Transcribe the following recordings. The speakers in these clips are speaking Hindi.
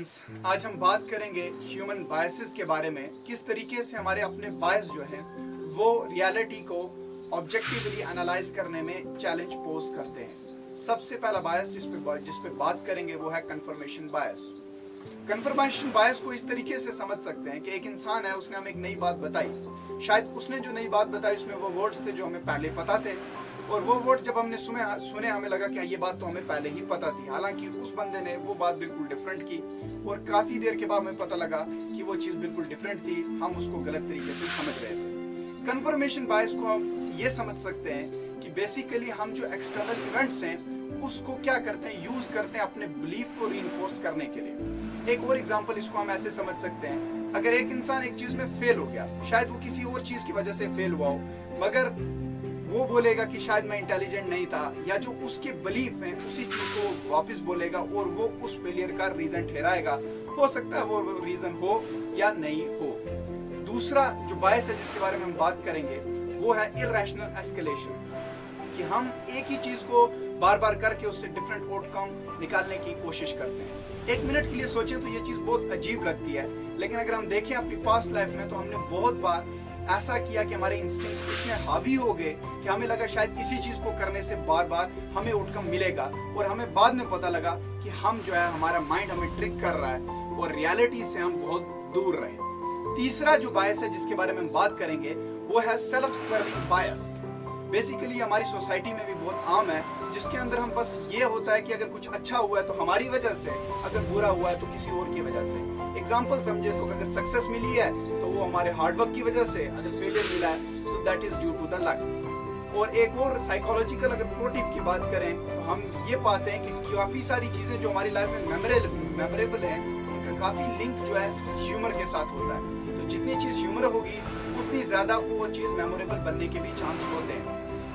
फ्रेंड्स, आज हम बात करेंगे ह्यूमन बायसेस के बारे में। किस तरीके से हमारे अपने बायस जो है वो रियलिटी को ऑब्जेक्टिवली एनालाइज करने में चैलेंज पोज करते हैं। सबसे पहला बायस जिस पे बात करेंगे वो है कंफर्मेशन बायस। कंफर्मेशन बायस को इस तरीके से समझ सकते हैं कि एक इंसान है, उसने हमें एक नई बात बताई। शायद उसने जो नई बात बताई उसमें वो वर्ड्स थे जो हमें पहले पता थे, और वो वर्ड जब हमने सुने हमें लगा कि ये बात तो हमें पहले ही पता थी। हालांकि उस बंदे ने वो बात बिल्कुल डिफरेंट की, और काफ़ी देर के बाद हमें पता लगा कि वो चीज़ बिल्कुल डिफरेंट थी, हम उसको गलत तरीके से समझ रहे थे। कंफर्मेशन बायस को हम ये समझ सकते हैं कि बेसिकली हम जो एक्सटर्नल इवेंट्स हैं उसको क्या करते हैं, यूज़ करते हैं अपने बिलीफ को रीइंफोर्स करने के लिए। एक और एग्जाम्पल इसको हम ऐसे समझ सकते हैं, अगर एक इंसान एक चीज़ में फेल हो गया, शायद वो किसी और चीज़ की वजह से फेल हुआ हो, मगर वो बोलेगा कि शायद मैं इंटेलिजेंट नहीं था, या जो उसके बिलीफ हैं उसी चीज को वापस बोलेगा और वो उस फेलियर का रीजन ठहराएगा। हो सकता है वो रीजन हो या नहीं हो। दूसरा जो बायस है जिसके बारे में हम बात करेंगे वो है इरैशनल एस्केलेशन, कि हम एक ही चीज को बार बार करके उससे डिफरेंट आउटकम निकालने की कोशिश करते हैं। एक मिनट के लिए सोचें तो ये चीज बहुत अजीब लगती है, लेकिन अगर हम देखें अपनी पास्ट लाइफ में तो हमने बहुत बार ऐसा किया कि हमारे इंस्टिंक्ट्स इतने हावी हो गए कि हमें लगा शायद इसी चीज को करने से बार बार हमें आउटकम मिलेगा, और हमें बाद में पता लगा कि हम जो है हमारा माइंड हमें ट्रिक कर रहा है और रियलिटी से हम बहुत दूर रहे। तीसरा जो बायस है जिसके बारे में हम बात करेंगे वो है सेल्फ सर्विंग बायस। बेसिकली हमारी सोसाइटी में भी बहुत आम है, जिसके अंदर हम बस ये होता है कि अगर कुछ अच्छा हुआ है तो हमारी वजह से, अगर बुरा हुआ है तो किसी और की वजह से। एग्जाम्पल समझे तो अगर सक्सेस मिली है तो वो हमारे हार्डवर्क की वजह से, अगर फेलियर मिला है तो that is due to the luck. और एक और साइकोलॉजिकल अगर प्रो टिप की बात करें तो हम ये पाते हैं कि काफ़ी सारी चीज़ें जो हमारी लाइफ में मेमोरेबल है उनका काफ़ी लिंक जो है ह्यूमर के साथ होता है। तो जितनी चीज़ ह्यूमर होगी उतनी ज़्यादा वो चीज़ मेमोरेबल बनने के भी चांस होते हैं।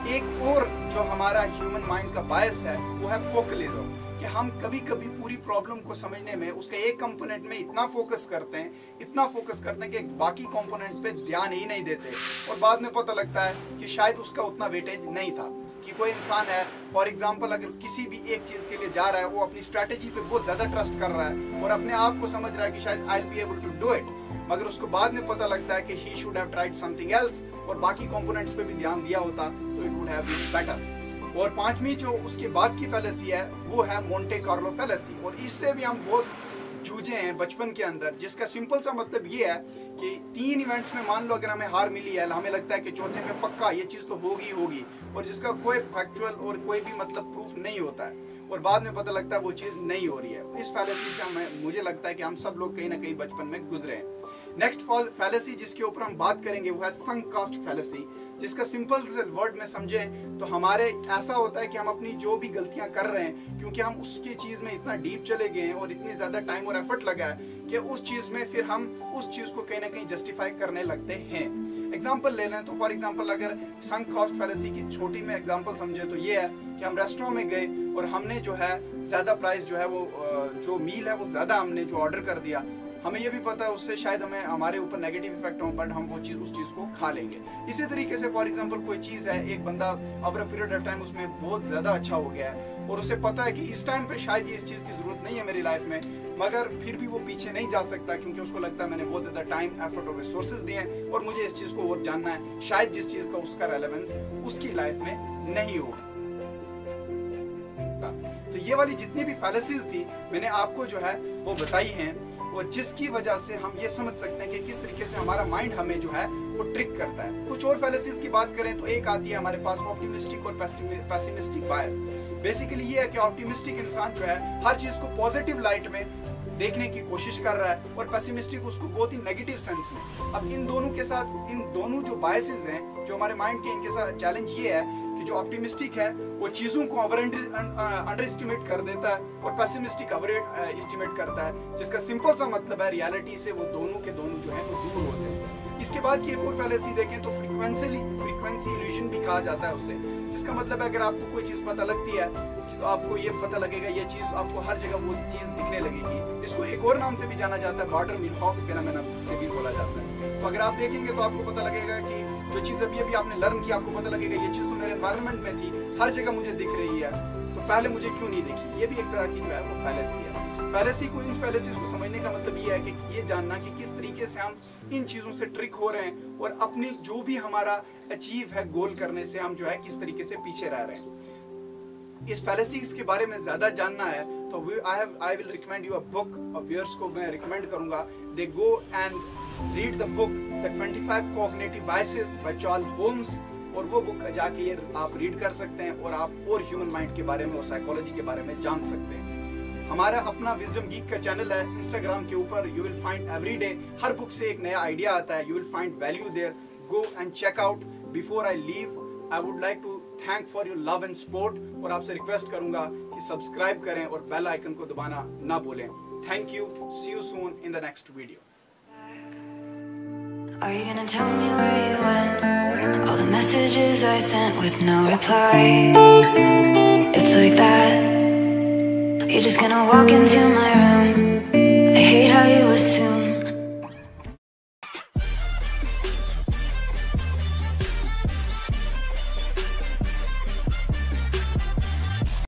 एक और जो हमारा ह्यूमन माइंड का बायस है वो है फोकलिज्म, कि हम कभी कभी पूरी प्रॉब्लम को समझने में उसके एक कंपोनेंट में इतना फोकस करते हैं कि बाकी कंपोनेंट पे ध्यान ही नहीं देते, और बाद में पता लगता है कि शायद उसका उतना वेटेज नहीं था। कि कोई इंसान है फॉर एग्जांपल अगर किसी भी एक चीज़ के लिए जा रहा है, वो अपनी स्ट्रैटेजी पे बहुत ज़्यादा ट्रस्ट कर रहा है और अपने आप को समझ रहा है कि शायद I will be able to do it, मगर उसको बाद में पता लगता है कि he should have tried something else, और बाकी कंपोनेंट्स पे भी ध्यान दिया होता तो it would have been better. और पांचवी जो उसके बाद की फैलेसी है वो है मोंटे कार्लो फैलेसी, और इससे भी हम बहुत जूझे हैं बचपन के अंदर, जिसका सिंपल सा मतलब ये है कि 3 इवेंट्स में मान लो अगर हमें हार मिली है, हमें लगता है कि चौथे में पक्का ये चीज़ तो होगी, और जिसका कोई फैक्चुअल और कोई भी मतलब प्रूफ नहीं होता है, और बाद में पता लगता है वो चीज़ नहीं हो रही है। इस फैलेसी से मुझे लगता है कि हम सब लोग कहीं ना कहीं बचपन में गुजरे हैं। नेक्स्ट फैलेसी जिसके ऊपर हम बात करेंगे वो है संक कास्ट फैलेसी, जिसका सिंपल वर्ड में समझें तो हमारे ऐसा होता है कि हम अपनी जो भी गलतियां कर रहे हैं, क्योंकि हम उसकी चीज़ में इतना डीप चले गए हैं और इतनी ज़्यादा टाइम और एफर्ट लगा है कि उस चीज़ में फिर हम उस चीज़ को कहीं ना कहीं जस्टिफाई करने लगते हैं। एग्जाम्पल ले लें तो फॉर एग्जाम्पल अगर संक कॉस्ट फैलेसी की छोटी में एग्जाम्पल समझे तो ये है कि हम रेस्टोरेंट में गए और हमने जो है ज़्यादा प्राइस जो है वो जो मील है वो ज़्यादा हमने जो ऑर्डर कर दिया, हमें ये भी पता है उससे शायद हमारे ऊपर नेगेटिव इफेक्ट हो, बट हम उस चीज़ को खा लेंगे। इसी तरीके से फॉर एग्जांपल कोई चीज़ है, एक बंदा over a period of time उसमें बहुत ज़्यादा अच्छा हो गया है और उसे पता है कि इस टाइम पे शायद ये इस चीज़ की ज़रूरत नहीं है मेरी लाइफ में, मगर फिर भी वो पीछे नहीं जा सकता क्योंकि उसको लगता है मैंने बहुत ज़्यादा टाइम, एफर्ट और रिसोर्सेज दिए हैं और मुझे इस चीज़ को और जानना है, शायद जिस चीज़ का उसका रेलेवेंस उसकी लाइफ में नहीं होगा। तो ये वाली जितनी भी फैलेसीज थी मैंने आपको जो है वो बताई हैं, और जिसकी वजह से हम ये समझ सकते हैं कि किस तरीके से हमारा माइंड हमें जो है वो ट्रिक करता है। कुछ और फैलेसीज की बात करें तो एक आती है हमारे पास ऑप्टिमिस्टिक और पेसिमिस्टिक बायस। बेसिकली ये है कि ऑप्टिमिस्टिक इंसान जो है हर चीज को पॉजिटिव लाइट में देखने की कोशिश कर रहा है, और पेसिमिस्टिक उसको बहुत ही नेगेटिव सेंस में। अब इन दोनों के साथ इन दोनों जो बायसेस हैं जो हमारे माइंड के, इनके साथ चैलेंज ये है कि जो ऑप्टिमिस्टिक है वो चीज़ों को अंडर एस्टिमेट कर देता है और पेसिमिस्टिक ओवर एस्टिमेट करता है, जिसका सिंपल सा मतलब है रियलिटी से वो दोनों के दोनों जो है वो दूर होते हैं। इसके बाद की एक और फैलेसी देखें तो फ्रीक्वेंसी इल्यूजन भी कहा जाता है उसे, जिसका मतलब है अगर आपको कोई चीज़ पता लगती है तो आपको ये पता लगेगा ये चीज़ आपको हर जगह वो चीज़ दिखने लगेगी। इसको एक और नाम से भी जाना जाता है, बॉर्डर मिनहॉफ फेनोमेना से भी बोला जाता है। तो अगर आप देखेंगे तो आपको पता लगेगा कि जो चीज़ अभी आपने लर्न की, आपको पता लगेगा ये चीज़ तो मेरे एनवायरनमेंट में थी, हर जगह मुझे दिख रही है, तो पहले मुझे क्यों नहीं दिखी। ये भी एक तरह की जो है वो फैलेसी है। फैलेसी को, इन फैलेसीज को समझने का मतलब ये है कि ये जानना कि किस तरीके से हम इन चीज़ों से ट्रिक हो रहे हैं और अपनी जो भी हमारा अचीव है गोल करने से हम जो है किस तरीके से पीछे रह रहे हैं। इस फैलेसीज के बारे में ज़्यादा जानना है तो I will recommend you a book, और व्यूअर्स को मैं रिकमेंड करूँगा they go and read the book the 25 cognitive biases by Charles Holmes. और वो बुक जाके ये आप रीड कर सकते हैं और आप और ह्यूमन माइंड के बारे में और साइकोलॉजी के बारे में जान सकते हैं। हमारा अपना विजडम गीक का चैनल है इंस्टाग्राम के ऊपर, यू विल फाइंड एवरीडे हर बुक से एक नया आइडिया आता है, you will find value there, go and check out. Before I leave I would like to thank for your love and support, और आपसे रिक्वेस्ट करूंगा कि सब्सक्राइब करें और बेल आइकन को दबाना ना भूलें। Thank you, see you soon in the next video. Are you gonna tell me where you went? All the messages I sent with no reply. It's like that. You're just gonna walk into my